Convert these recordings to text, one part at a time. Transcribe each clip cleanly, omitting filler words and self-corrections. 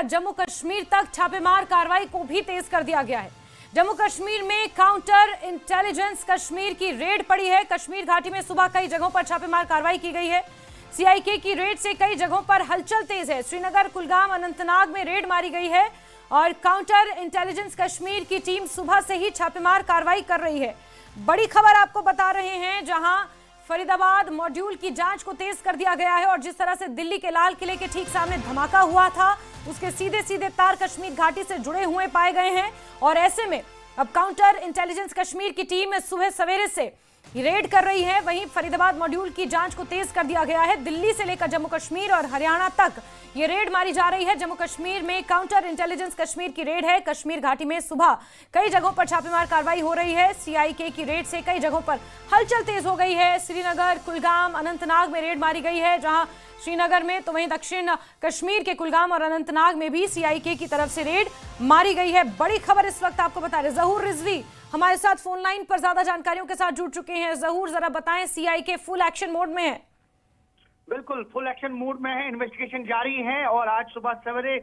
लेकर जम्मू कश्मीर तक छापेमार कार्रवाई को भी तेज कर दिया गया है। जम्मू कश्मीर में काउंटर इंटेलिजेंस कश्मीर की रेड पड़ी है। कश्मीर घाटी में सुबह कई जगहों पर छापेमार कार्रवाई की गई है। सीआईके की रेड से कई जगहों पर हलचल तेज है। श्रीनगर, कुलगाम, अनंतनाग में रेड मारी गई है और काउंटर इंटेलिजेंस कश्मीर की टीम सुबह से ही छापेमार कार्रवाई कर रही है। बड़ी खबर आपको बता रहे हैं, जहां फरीदाबाद मॉड्यूल की जांच को तेज कर दिया गया है और जिस तरह से दिल्ली के लाल किले के ठीक सामने धमाका हुआ था, उसके सीधे सीधे तार कश्मीर घाटी से जुड़े हुए पाए गए हैं। और ऐसे में अब काउंटर इंटेलिजेंस कश्मीर की टीम सुबह सवेरे से रेड कर रही है। वहीं फरीदाबाद मॉड्यूल की जांच को तेज कर दिया गया है। दिल्ली से लेकर जम्मू कश्मीर और हरियाणा तक ये रेड मारी जा रही है। जम्मू कश्मीर में काउंटर इंटेलिजेंस कश्मीर की रेड है। कश्मीर घाटी में सुबह कई जगहों पर छापेमार कार्रवाई हो रही है। सीआईके की रेड से कई जगहों पर हलचल तेज हो गई है। श्रीनगर, कुलगाम, अनंतनाग में रेड मारी गई है। जहां श्रीनगर में तो वहीं दक्षिण कश्मीर के कुलगाम और अनंतनाग में भी सीआईके की तरफ से रेड मारी गई है। बड़ी खबर इस वक्त आपको बता रहे जहूर रिजवी हमारे साथ फोन लाइन पर ज्यादा जानकारियों के साथ जुड़ चुके हैं। जहूर, जरा बताएं, सीआईके फुल एक्शन मोड में है? बिल्कुल फुल एक्शन मोड में है। इन्वेस्टिगेशन जारी है और आज सुबह सवेरे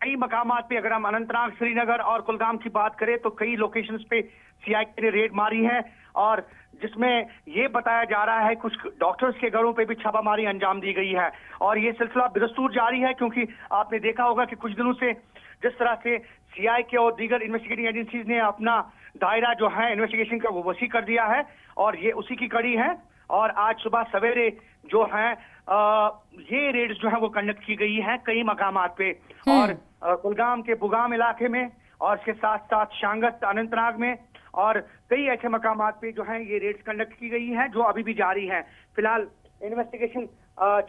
कई मकामात पे, अगर हम अनंतनाग, श्रीनगर और कुलगाम की बात करें तो कई लोकेशंस पे सीआईके ने रेड मारी है और जिसमें ये बताया जा रहा है कुछ डॉक्टर्स के घरों पे भी छापामारी अंजाम दी गई है। और ये सिलसिला बिदस्तूर जारी है, क्योंकि आपने देखा होगा कि कुछ दिनों से जिस तरह से सीआईके और दीगर इन्वेस्टिगेटिंग एजेंसीज ने अपना दायरा जो है इन्वेस्टिगेशन का वो वसी कर दिया है और ये उसी की कड़ी है। और आज सुबह सवेरे जो है ये रेड्स जो है वो कंडक्ट की गई है कई मकामात पे और कुलगाम के बुगाम इलाके में और इसके साथ साथ शांगत, अनंतनाग में और कई ऐसे मकामात पे जो है ये रेड्स कंडक्ट की गई है जो अभी भी जारी है। फिलहाल इन्वेस्टिगेशन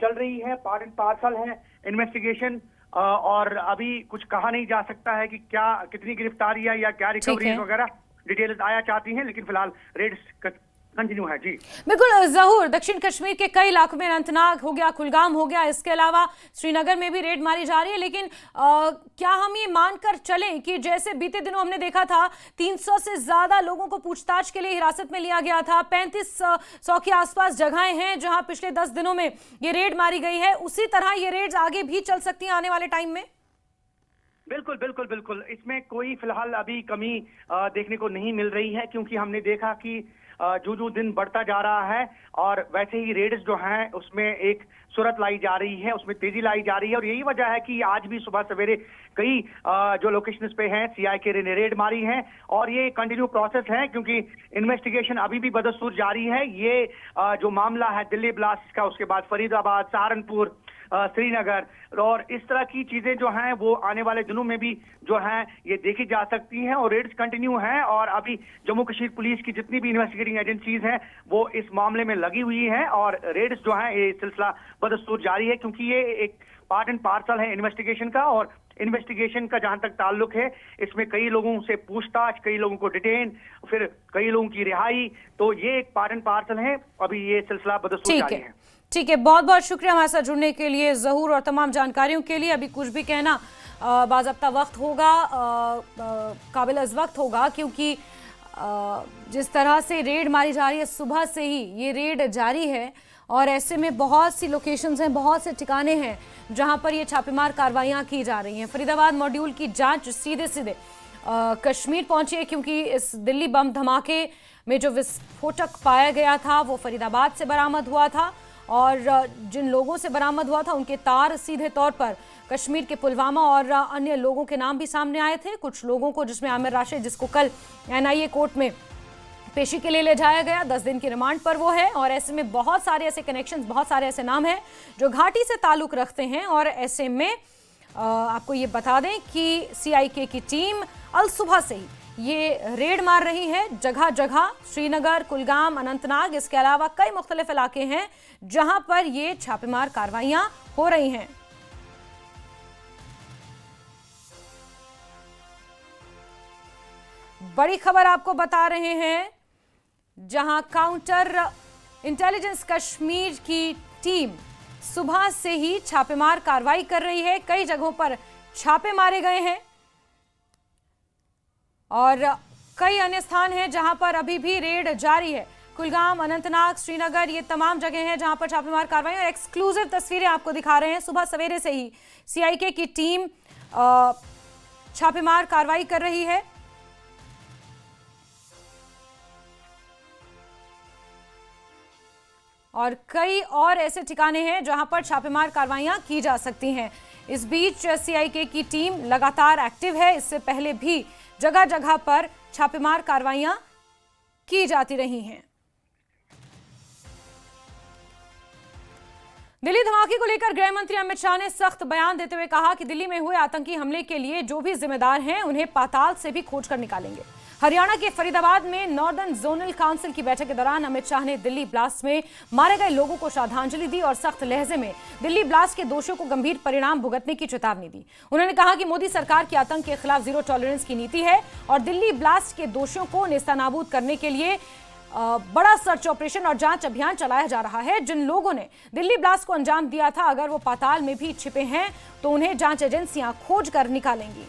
चल रही है, पार्ट एंड पार्सल है इन्वेस्टिगेशन और अभी कुछ कहा नहीं जा सकता है कि क्या कितनी गिरफ्तारियां या क्या रिकवरी वगैरह डिटेल्स आया चाहती हैं, लेकिन फिलहाल रेड्स कंटिन्यू है। जी बिल्कुल जहूर, दक्षिण कश्मीर के कई इलाकों में अनंतनाग हो गया, कुलगाम हो गया, इसके अलावा श्रीनगर में भी रेड मारी जा रही है। लेकिन क्या हम ये मानकर चलें कि जैसे बीते दिनों हमने देखा था 300 से ज्यादा लोगों को पूछताछ के लिए हिरासत में लिया गया था, 3500 के आसपास जगहें हैं जहां पिछले 10 दिनों में ये रेड मारी गई है, उसी तरह ये रेड्स आगे भी चल सकती हैं आने वाले टाइम में? बिल्कुल बिल्कुल बिल्कुल, इसमें कोई फिलहाल अभी कमी देखने को नहीं मिल रही है, क्योंकि हमने देखा कि जो दिन बढ़ता जा रहा है और वैसे ही रेड्स जो हैं उसमें एक सूरत लाई जा रही है, उसमें तेजी लाई जा रही है। और यही वजह है कि आज भी सुबह सवेरे कई जो लोकेशंस पे हैं सीआईके ने रेड मारी है और ये कंटिन्यू प्रोसेस है, क्योंकि इन्वेस्टिगेशन अभी भी बदस्तूर जारी है। ये जो मामला है दिल्ली ब्लास्ट का, उसके बाद फरीदाबाद, सहारनपुर, श्रीनगर और इस तरह की चीजें जो हैं वो आने वाले दिनों में भी जो हैं ये देखी जा सकती हैं और रेड्स कंटिन्यू हैं। और अभी जम्मू कश्मीर पुलिस की जितनी भी इन्वेस्टिगेटिंग एजेंसीज हैं वो इस मामले में लगी हुई हैं और रेड्स जो हैं ये सिलसिला बदस्तूर जारी है, क्योंकि ये एक पार्ट एंड पार्सल है इन्वेस्टिगेशन का। और इन्वेस्टिगेशन का जहां तक ताल्लुक है इसमें कई लोगों से पूछताछ, कई लोगों को डिटेन, फिर कई लोगों की रिहाई, तो ये एक पार्ट एंड पार्सल है। अभी ये सिलसिला बदस्तूर जारी है। ठीक है, बहुत बहुत शुक्रिया हमारे साथ जुड़ने के लिए जहूर और तमाम जानकारियों के लिए। अभी कुछ भी कहना बाज़ाब्ता वक्त होगा, काबिल अज़ वक्त होगा, क्योंकि जिस तरह से रेड मारी जा रही है, सुबह से ही ये रेड जारी है और ऐसे में बहुत सी लोकेशंस हैं, बहुत से ठिकाने हैं जहां पर ये छापेमार कार्रवाइयां की जा रही हैं। फरीदाबाद मॉड्यूल की जांच सीधे सीधे कश्मीर पहुंची है, क्योंकि इस दिल्ली बम धमाके में जो विस्फोटक पाया गया था वो फरीदाबाद से बरामद हुआ था और जिन लोगों से बरामद हुआ था उनके तार सीधे तौर पर कश्मीर के पुलवामा और अन्य लोगों के नाम भी सामने आए थे। कुछ लोगों को, जिसमें आमिर राशिद, जिसको कल एनआईए कोर्ट में पेशी के लिए ले जाया गया, 10 दिन की रिमांड पर वो है। और ऐसे में बहुत सारे ऐसे कनेक्शंस, बहुत सारे ऐसे नाम हैं जो घाटी से ताल्लुक रखते हैं। और ऐसे में आपको ये बता दें कि सीआईके की टीम अल सुबह से ही ये रेड मार रही है जगह जगह, श्रीनगर, कुलगाम, अनंतनाग, इसके अलावा कई मुख्तलिफ इलाके हैं जहां पर ये छापेमार कार्रवाइयां हो रही हैं। बड़ी खबर आपको बता रहे हैं, जहां काउंटर इंटेलिजेंस कश्मीर की टीम सुबह से ही छापेमार कार्रवाई कर रही है। कई जगहों पर छापे मारे गए हैं और कई अन्य स्थान हैं जहां पर अभी भी रेड जारी है। कुलगाम, अनंतनाग, श्रीनगर, ये तमाम जगह हैं जहां पर छापेमार कार्रवाई और एक्सक्लूसिव तस्वीरें आपको दिखा रहे हैं। सुबह सवेरे से ही सीआईके की टीम छापेमार कार्रवाई कर रही है। और कई और ऐसे ठिकाने हैं जहां पर छापेमार कार्रवाइयां की जा सकती हैं। इस बीच सीआईके की टीम लगातार एक्टिव है। इससे पहले भी जगह जगह पर छापेमार कार्रवाइयां की जाती रही हैं। दिल्ली धमाके को लेकर गृह मंत्री अमित शाह ने सख्त बयान देते हुए कहा कि दिल्ली में हुए आतंकी हमले के लिए जो भी जिम्मेदार हैं उन्हें पाताल से भी खोज कर निकालेंगे। हरियाणा के फरीदाबाद में नॉर्दर्न जोनल काउंसिल की बैठक के दौरान अमित शाह ने दिल्ली ब्लास्ट में मारे गए लोगों को श्रद्धांजलि दी और सख्त लहजे में दिल्ली ब्लास्ट के दोषियों को गंभीर परिणाम भुगतने की चेतावनी दी। उन्होंने कहा कि मोदी सरकार की आतंक के खिलाफ जीरो टॉलरेंस की नीति है और दिल्ली ब्लास्ट के दोषियों को नेस्तनाबूद करने के लिए बड़ा सर्च ऑपरेशन और जांच अभियान चलाया जा रहा है। जिन लोगों ने दिल्ली ब्लास्ट को अंजाम दिया था, अगर वो पाताल में भी छिपे हैं तो उन्हें जांच एजेंसियां खोज कर निकालेंगी।